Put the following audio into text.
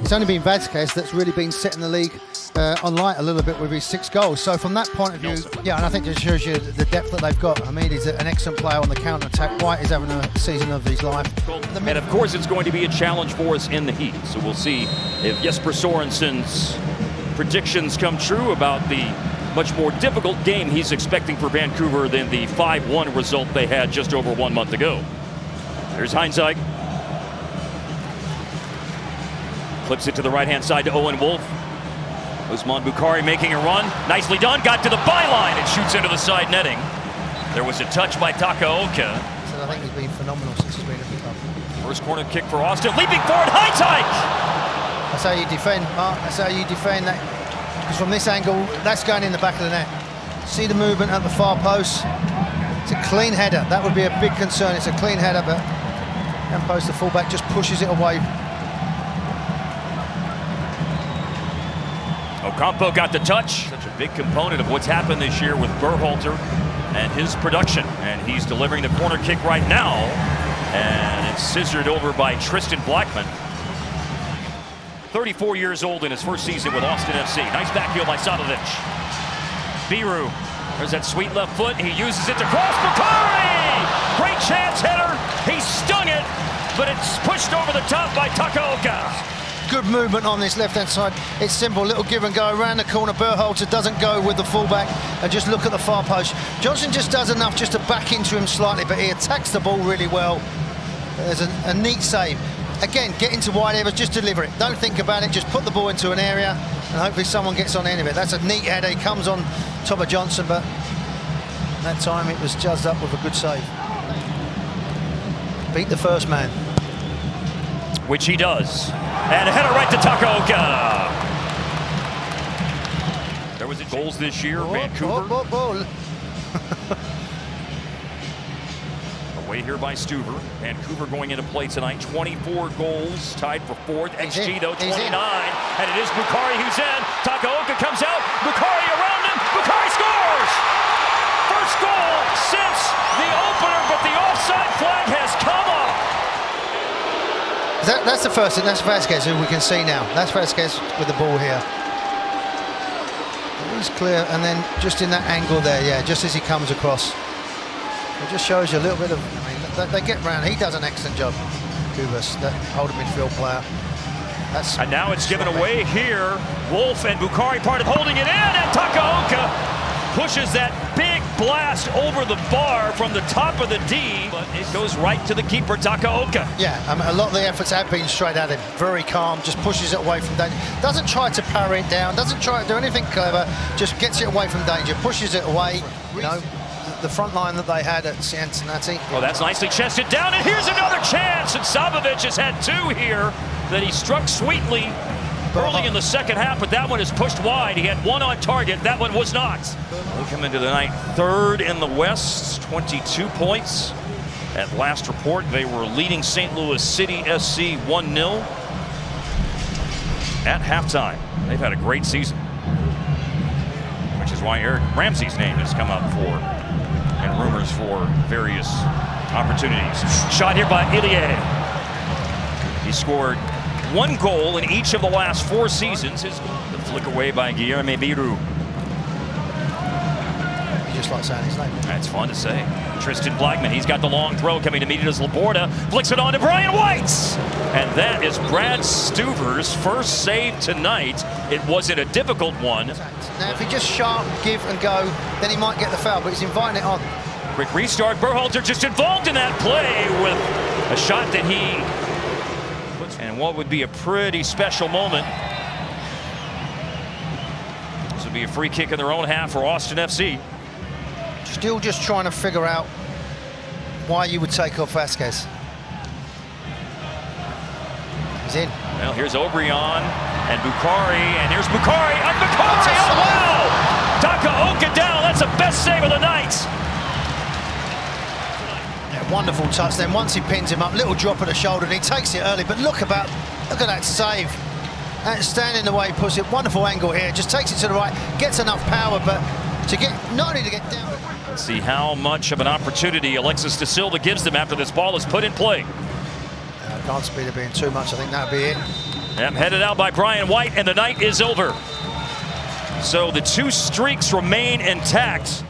it's only been Vasquez that's really been setting the league on light a little bit with his 6 goals. So from that point of view, yeah, and I think it shows you the depth that they've got. I mean, he's an excellent player on the counter-attack. White is having a season of his life. And of course, it's going to be a challenge for us in the heat. So we'll see if Jesper Sorensen's predictions come true about the much more difficult game he's expecting for Vancouver than the 5-1 result they had just over 1 month ago. There's Heinzig. Flips it to the right-hand side to Owen Wolf. Usman Bukhari making a run. Nicely done. Got to the byline and shoots into the side netting. There was a touch by Takaoka. So I think he's been phenomenal since he's been at the club. First corner kick for Austin. Leaping forward. Heinzig! That's how you defend, Mark. That's how you defend that. Because from this angle, that's going in the back of the net. See the movement at the far post. It's a clean header. That would be a big concern. It's a clean header, but and post the fullback just pushes it away. Ocampo got the touch. Such a big component of what's happened this year with Berhalter and his production. And he's delivering the corner kick right now. And it's scissored over by Tristan Blackman. 34 years old in his first season with Austin FC. Nice back heel by Sadovic. Biru. There's that sweet left foot. He uses it to cross. Bukhari! Great chance header. He stung it, but it's pushed over the top by Takaoka. Good movement on this left-hand side. It's simple, little give and go around the corner. Berhalter doesn't go with the fullback and just look at the far post. Johnson just does enough just to back into him slightly, but he attacks the ball really well. There's a neat save. Again, get into wide areas, just deliver it. Don't think about it, just put the ball into an area and hopefully someone gets on the end of it. That's a neat header. He comes on top of Johnson, but that time it was jazzed up with a good save. Beat the first man. Which he does. And a header right to Takaoka. There was goals this year, Vancouver. Away here by Stuver. Vancouver going into play tonight. 24 goals, tied for 4th. XG though, 29. And it is Bukhari who's in. Takaoka comes out. Bukhari around him. Bukhari scores! First goal since the opener, but the offside flag has come up. That's the first thing. That's Vasquez, who we can see now. That's Vasquez with the ball here. He's clear, and then just in that angle there, yeah, just as he comes across. It just shows you a little bit of, I mean, they get round. He does an excellent job, Kubas, that holding midfield player. And now it's given away here. Wolf and Bukhari part of holding it in, and Takaoka pushes that big blast over the bar from the top of the D, but it goes right to the keeper, Takaoka. Yeah, I mean, a lot of the efforts have been straight at him. Very calm, just pushes it away from danger. Doesn't try to parry it down, doesn't try to do anything clever, just gets it away from danger, pushes it away. You know, the front line that they had at Cincinnati. Oh, that's nicely chested down, and here's another chance, and Sabovic has had 2 here that he struck sweetly early in the second half, but that one is pushed wide. He had 1 on target. That one was not. They come into the night 3rd in the West, 22 points. At last report, they were leading St. Louis City SC 1-0 at halftime. They've had a great season, which is why Eric Ramsey's name has come up and rumors for various opportunities. Shot here by Yohei. He scored 1 goal in each of the last 4 seasons. The flick away by Guilherme Biru. You just like saying his name. That's fun to say. Tristan Blackman, he's got the long throw coming to meet it as Laborda. Flicks it on to Brian White. And that is Brad Stuver's first save tonight. It wasn't a difficult one. Now, if he just sharp, give and go, then he might get the foul, but he's inviting it on. Quick restart. Berhalter just involved in that play with a shot that he... And what would be a pretty special moment. This would be a free kick in their own half for Austin FC. Still just trying to figure out why you would take off Vasquez. He's in. Well, here's Obrian and Bukhari, and here's Bukhari, and Bukhari, oh wow! Takaoka down, that's the best save of the night. Yeah, wonderful touch then. Once he pins him up, little drop of the shoulder, and he takes it early, but look at that save. That's standing the way he puts it. Wonderful angle here, just takes it to the right, gets enough power, but to get, not only to get down. Let's see how much of an opportunity Alexis De Silva gives them after this ball is put in play. Can't speed it being too much, I think that'll be it. Headed out by Brian White, and the night is over. So the two streaks remain intact.